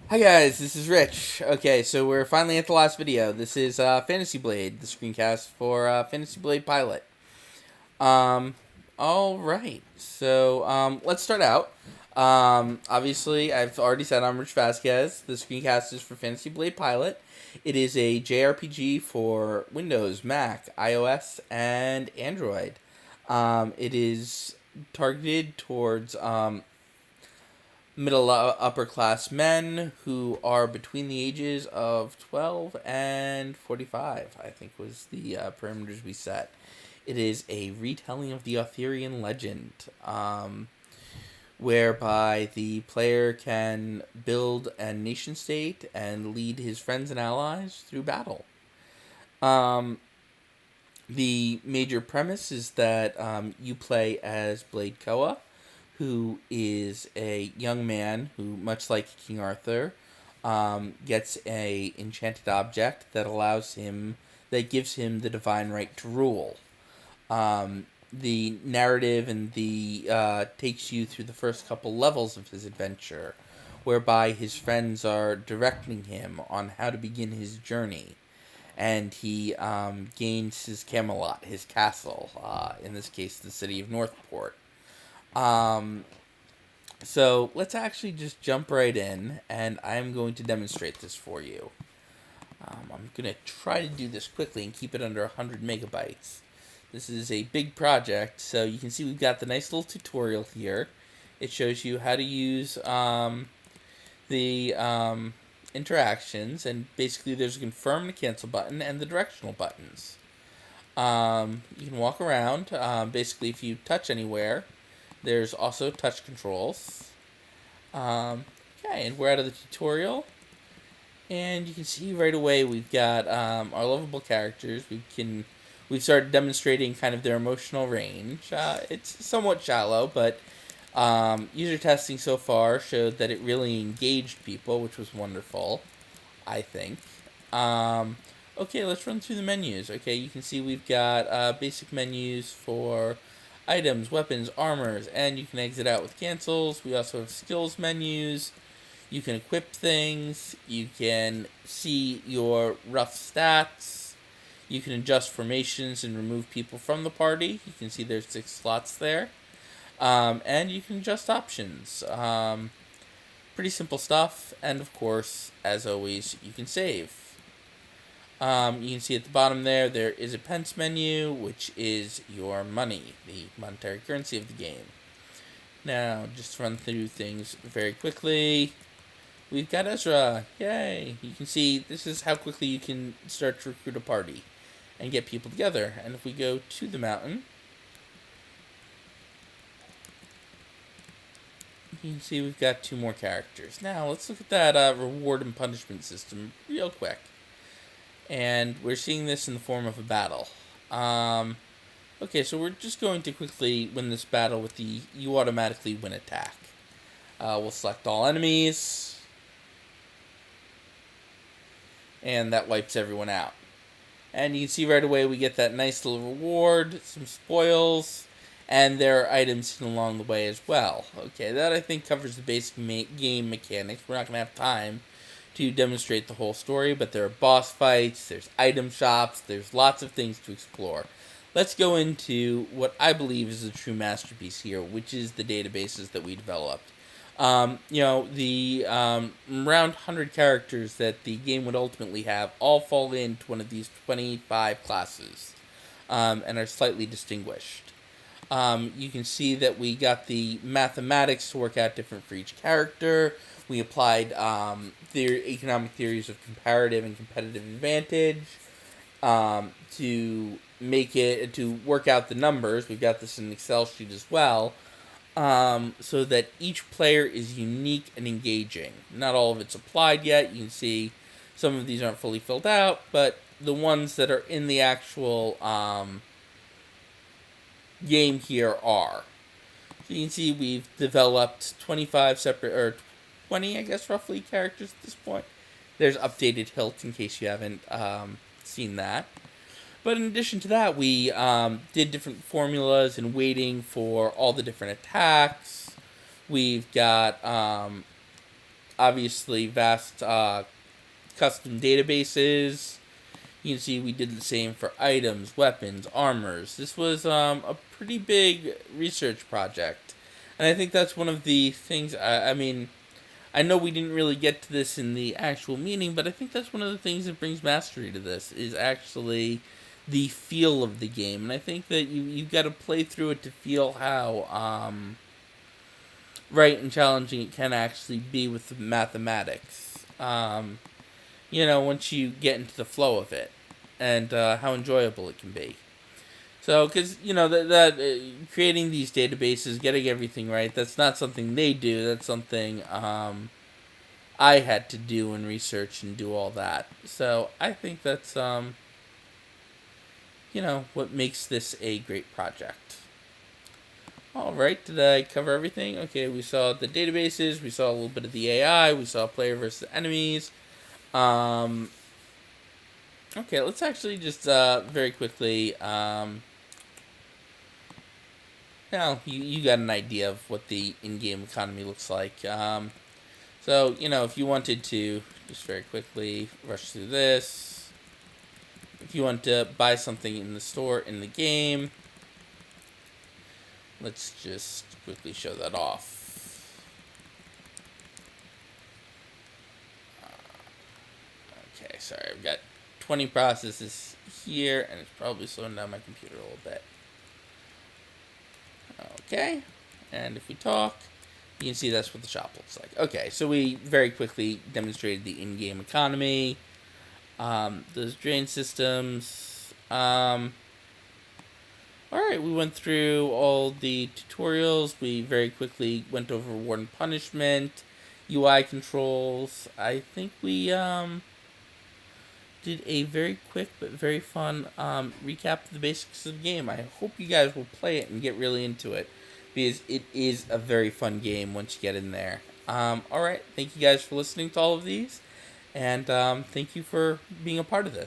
Hi guys, this is Rich. Okay, so we're finally at the last video. This is Fantasy Blade, the screencast for Fantasy Blade Pilot. Um, all right. So let's start out. Obviously, I've already said I'm Rich Vasquez. The screencast is for Fantasy Blade Pilot. It is a JRPG for Windows, Mac, iOS, and Android. It is targeted towards middle upper class men who are between the ages of 12 and 45, I think was the parameters we set. It is a retelling of the Arthurian legend, whereby the player can build a nation state and lead his friends and allies through battle. Um, the major premise is that you play as Blade Koa, who is a young man who, much like King Arthur, gets a enchanted object that gives him the divine right to rule. The narrative and the takes you through the first couple levels of his adventure, whereby his friends are directing him on how to begin his journey, and he gains his Camelot, his castle, in this case, the city of Northport. Um, so let's actually just jump right in, and I'm going to demonstrate this for you. I'm going to try to do this quickly and keep it under 100 megabytes. This is a big project, so you can see we've got the nice little tutorial here. It shows you how to use the interactions, and basically there's a confirm and a cancel button and the directional buttons. You can walk around. Basically, if you touch anywhere, there's also touch controls. Okay, and we're out of the tutorial. And you can see right away we've got our lovable characters. We've started demonstrating kind of their emotional range. It's somewhat shallow, but user testing so far showed that it really engaged people, which was wonderful, I think. Okay, let's run through the menus. Okay, you can see we've got basic menus for items, weapons, armors, and you can exit out with cancels. We also have skills menus. You can equip things. You can see your rough stats. You can adjust formations and remove people from the party. You can see there's 6 slots there. And you can adjust options. Pretty simple stuff. And of course, as always, you can save. You can see at the bottom there is a pence menu, which is your money, the monetary currency of the game. Now, just to run through things very quickly, we've got Ezra. Yay! You can see this is how quickly you can start to recruit a party and get people together. And if we go to the mountain, you can see we've got 2 more characters. Now, let's look at that reward and punishment system real quick. And we're seeing this in the form of a battle. Okay, so we're just going to quickly win this battle with the you automatically win attack. We'll select all enemies, and that wipes everyone out. And you can see right away we get that nice little reward, some spoils, and there are items hidden along the way as well. Okay, that I think covers the basic game mechanics. We're not going to have time to demonstrate the whole story, but there are boss fights, there's item shops, there's lots of things to explore. Let's go into what I believe is the true masterpiece here, which is the databases that we developed. The around 100 characters that the game would ultimately have all fall into one of these 25 classes, and are slightly distinguished. You can see that we got the mathematics to work out different for each character. We applied economic theories of comparative and competitive advantage to work out the numbers. We've got this in an Excel sheet as well, so that each player is unique and engaging. Not all of it's applied yet. You can see some of these aren't fully filled out, but the ones that are in the actual game here are. So you can see we've developed 25 separate, or 20, I guess, roughly, characters at this point. There's updated hilt in case you haven't seen that. But in addition to that, we did different formulas and weighting for all the different attacks. We've got obviously vast custom databases. You can see we did the same for items, weapons, armors. This was a pretty big research project. And I think that's one of the things, I mean, I know we didn't really get to this in the actual meeting, but I think that's one of the things that brings mastery to this, is actually the feel of the game. And I think that you've got to play through it to feel how right and challenging it can actually be with the mathematics. Once you get into the flow of it, and how enjoyable it can be. So, because creating these databases, getting everything right, that's not something they do. That's something I had to do and research and do all that. So I think that's what makes this a great project. All right, did I cover everything? Okay, we saw the databases, we saw a little bit of the AI, we saw player versus enemies. Okay, let's actually just very quickly. You got an idea of what the in-game economy looks like. If you wanted to just very quickly rush through this, if you want to buy something in the store in the game, let's just quickly show that off. Okay, sorry, I've got 20 processes here, and it's probably slowing down my computer a little bit. Okay, and if we talk, you can see that's what the shop looks like. Okay, so we very quickly demonstrated the in-game economy, those drain systems. Alright, we went through all the tutorials. We very quickly went over reward and punishment, UI controls. I think we did a very quick but very fun recap of the basics of the game. I hope you guys will play it and get really into it, because it is a very fun game once you get in there. Alright, thank you guys for listening to all of these, and thank you for being a part of this.